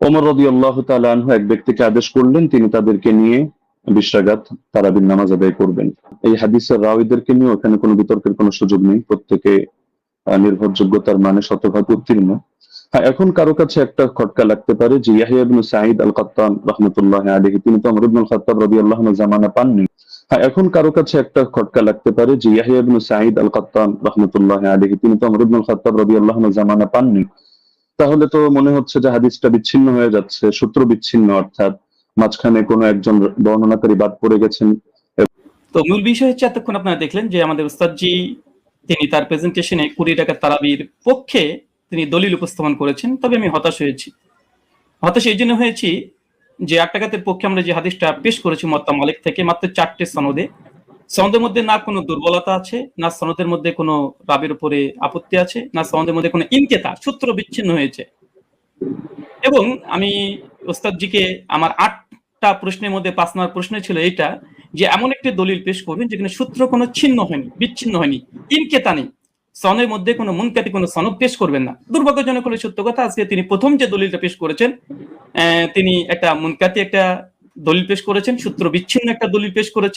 ওমর রাদিয়াল্লাহু তাআলা আনহু এক ব্যক্তিকে আদেশ করলেন তিনি তাদেরকে নিয়ে 20 রাকাত তারাবির নামাজ আদায় করবেন। এই হাদিসের রাওয়ীদেরকে নিয়ে ওখানে কোনো বিতর্কের কোনো সুযোগ নেই, প্রত্যেকে নির্ভরযোগ্যতার মানে শতভাগ উত্তীর্ণ। হ্যাঁ, এখন কারো কাছে একটা খটকা লাগতে পারে যে ইয়াহইয়া ইবনে সাঈদ আল কাত্তান রাহমাতুল্লাহি আলাইহি তিনি তো ওমর ইবনুল খাত্তাব রাদিয়াল্লাহু আনহু জামানা পাননি। হ্যাঁ, এখন কারো কাছে একটা খটকা লাগতে পারে যে ইয়াহইয়া ইবনে সাঈদ আল কাত্তান রাহমাতুল্লাহি আলাইহি তিনি তো ওমর ইবনুল খাত্তাব রাদিয়াল্লাহু আনহু জামানা পাননি। তাহলে তো মনে হচ্ছে যে হাদিসটা বিচ্ছিন্ন হয়ে যাচ্ছে, সূত্র বিচ্ছিন্ন, অর্থাৎ মাঝখানে কোনো একজন বর্ণনাকারী বাদ পড়ে গেছেন। তো মূল বিষয় হচ্ছে এতক্ষণ আপনারা দেখলেন যে আমাদের উস্তাদজি তিনি তার প্রেজেন্টেশনে 20 রাকাত তারাবির পক্ষে তিনি দলিল উপস্থাপন করেছেন। তবে আমি হতাশ হয়েছি। হতাশ এই জন্য হয়েছি যে 8 রাকাতের পক্ষে আমরা যে হাদিসটা পেশ করেছি মুয়াত্তা মালিক থেকে মাত্র 4টে সনদে, সনদের মধ্যে না কোনো দুর্বলতা আছে, না সনদের মধ্যে কোনো রাবির উপরে আপত্তি আছে, না সনদের মধ্যে কোনো ইনকিতা সূত্র বিচ্ছিন্ন হয়েছে। এবং আমি ওস্তাদজিকে আমার 8টা প্রশ্নের মধ্যে 5 নম্বর প্রশ্ন ছিল এইটা যে এমন একটি দলিল পেশ করবেন যেখানে সূত্র কোনো ছিন্ন হয়নি, বিচ্ছিন্ন হয়নি, ইনকিতা নেই, সনের মধ্যে কোনো মুনকাতি কোনো সনদ পেশ করবেন না। দুর্ভাগ্যজনক হলে সত্য কথা আজকে তিনি প্রথম যে দলিলটা পেশ করেছেন তিনি একটা মুনকাতি একটা দলিল পেশ করেছেন, সূত্র বিচ্ছিন্ন একটা দলিল পেশ করেছেন।